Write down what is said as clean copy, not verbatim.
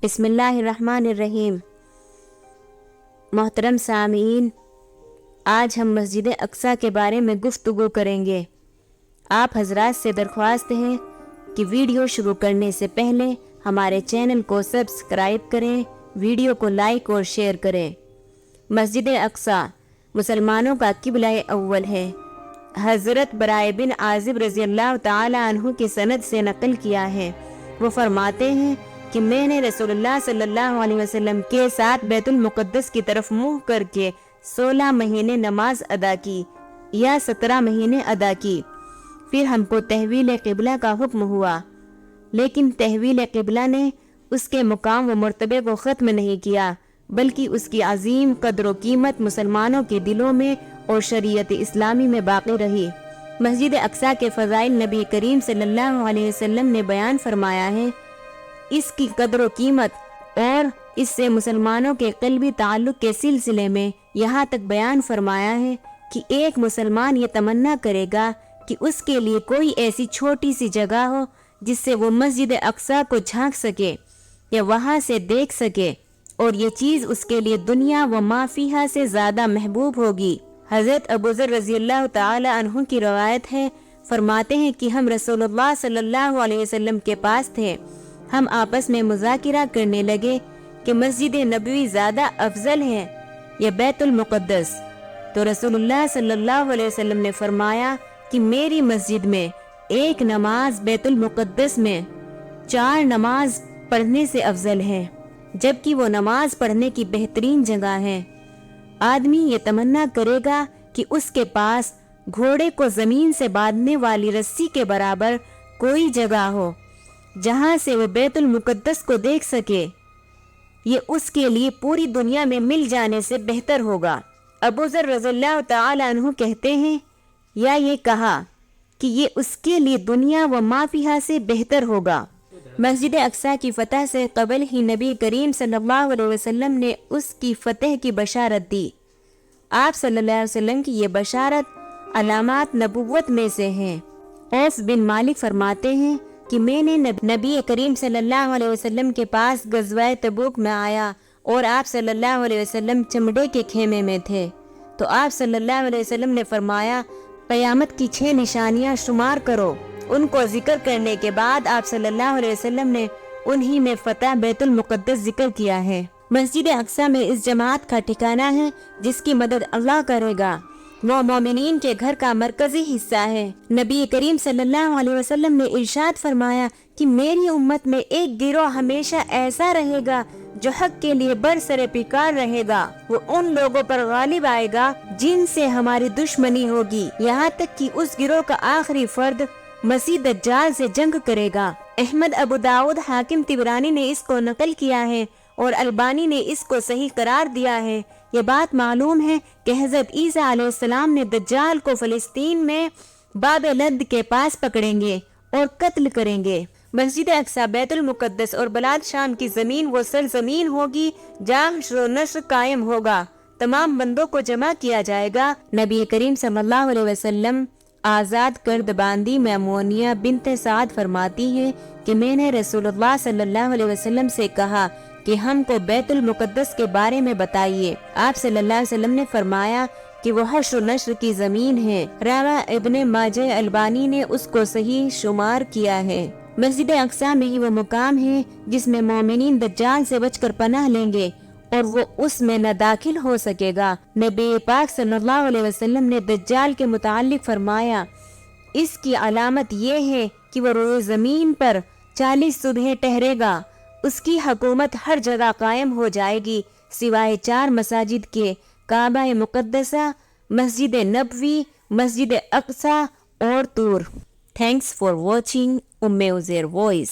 بسم اللہ الرحمن الرحیم۔ محترم سامعین، آج ہم مسجد اقصیٰ کے بارے میں گفتگو کریں گے۔ آپ حضرات سے درخواست ہے کہ ویڈیو شروع کرنے سے پہلے ہمارے چینل کو سبسکرائب کریں، ویڈیو کو لائک اور شیئر کریں۔ مسجد اقصیٰ مسلمانوں کا قبلہ اول ہے۔ حضرت برائے بن عازب رضی اللہ تعالی عنہ کی سند سے نقل کیا ہے، وہ فرماتے ہیں کہ میں نے رسول اللہ صلی اللہ علیہ وسلم کے ساتھ بیت المقدس کی طرف منہ کر کے 16 مہینے نماز ادا کی یا 17 مہینے ادا کی۔ پھر ہم کو تحویل قبلہ کا حکم ہوا، لیکن تحویل قبلہ نے اس کے مقام و مرتبے کو ختم نہیں کیا، بلکہ اس کی عظیم قدر و قیمت مسلمانوں کے دلوں میں اور شریعت اسلامی میں باقی رہی۔ مسجد اقصیٰ کے فضائل نبی کریم صلی اللہ علیہ وسلم نے بیان فرمایا ہے۔ اس کی قدر و قیمت اور اس سے مسلمانوں کے قلبی تعلق کے سلسلے میں یہاں تک بیان فرمایا ہے کہ ایک مسلمان یہ تمنا کرے گا کہ اس کے لیے کوئی ایسی چھوٹی سی جگہ ہو جس سے وہ مسجد اقصیٰ کو جھانک سکے یا وہاں سے دیکھ سکے، اور یہ چیز اس کے لیے دنیا و ما فیہا سے زیادہ محبوب ہوگی۔ حضرت ابوذر رضی اللہ تعالی عنہ کی روایت ہے، فرماتے ہیں کہ ہم رسول اللہ صلی اللہ علیہ وسلم کے پاس تھے۔ ہم آپس میں مذاکرہ کرنے لگے کہ مسجد نبوی زیادہ افضل ہے یا بیت المقدس، تو رسول اللہ صلی اللہ علیہ وسلم نے فرمایا کہ میری مسجد میں ایک نماز بیت المقدس میں 4 نماز پڑھنے سے افضل ہے، جبکہ وہ نماز پڑھنے کی بہترین جگہ ہے۔ آدمی یہ تمنا کرے گا کہ اس کے پاس گھوڑے کو زمین سے باندھنے والی رسی کے برابر کوئی جگہ ہو جہاں سے وہ بیت المقدس کو دیکھ سکے، یہ اس کے لیے پوری دنیا میں مل جانے سے بہتر ہوگا۔ ابوذر رضی اللہ تعالی عنہ کہتے ہیں یا یہ کہا کہ یہ اس کے لیے دنیا و ما فیہا سے بہتر ہوگا۔ مسجد اقصیٰ کی فتح سے قبل ہی نبی کریم صلی اللہ علیہ وسلم نے اس کی فتح کی بشارت دی۔ آپ صلی اللہ علیہ وسلم کی یہ بشارت علامات نبوت میں سے ہیں۔ اوف بن مالک فرماتے ہیں کہ میں نے نبی کریم صلی اللہ علیہ وسلم کے پاس غزوہ تبوک میں آیا اور آپ صلی اللہ علیہ وسلم چمڑے کے خیمے میں تھے، تو آپ صلی اللہ علیہ وسلم نے فرمایا قیامت کی 6 نشانیاں شمار کرو۔ ان کو ذکر کرنے کے بعد آپ صلی اللہ علیہ وسلم نے انہی میں فتح بیت المقدس ذکر کیا ہے۔ مسجد اقصیٰ میں اس جماعت کا ٹھکانہ ہے جس کی مدد اللہ کرے گا، وہ مومنین کے گھر کا مرکزی حصہ ہے۔ نبی کریم صلی اللہ علیہ وسلم نے ارشاد فرمایا کہ میری امت میں ایک گروہ ہمیشہ ایسا رہے گا جو حق کے لیے برسر پیکار رہے گا، وہ ان لوگوں پر غالب آئے گا جن سے ہماری دشمنی ہوگی، یہاں تک کہ اس گروہ کا آخری فرد مسیح دجال سے جنگ کرے گا۔ احمد، ابو داؤد، حاکم طبرانی نے اس کو نقل کیا ہے اور البانی نے اس کو صحیح قرار دیا ہے۔ یہ بات معلوم ہے کہ حضرت عیسیٰ علیہ السلام نے دجال کو فلسطین میں باب لد کے پاس پکڑیں گے اور قتل کریں گے۔ مسجد اقصیٰ، بیت المقدس اور بلاد شام کی زمین وہ سرزمین ہوگی جہاں حشر و نشر قائم ہوگا، تمام بندوں کو جمع کیا جائے گا۔ نبی کریم صلی اللہ علیہ وسلم آزاد کرد باندی میمونیہ بنت سعد فرماتی ہے کہ میں نے رسول اللہ صلی اللہ علیہ وسلم سے کہا کہ ہم کو بیت المقدس کے بارے میں بتائیے۔ آپ صلی اللہ علیہ وسلم نے فرمایا کہ وہ حشر و نشر کی زمین ہے۔ راوی ابن ماجہ البانی نے اس کو صحیح شمار کیا ہے۔ مسجد اقصیٰ میں ہی وہ مقام ہے جس میں مومنین دجال سے بچ کر پناہ لیں گے اور وہ اس میں نہ داخل ہو سکے گا۔ نبی پاک صلی اللہ علیہ وسلم نے دجال کے متعلق فرمایا اس کی علامت یہ ہے کہ وہ روئے زمین پر 40 صبح ٹھہرے گا، اس کی حکومت ہر جگہ قائم ہو جائے گی سوائے 4 مساجد کے، کعبہ مقدسہ، مسجد نبوی، مسجد اقصیٰ اور طور۔ Thanks for watching Uzair voice.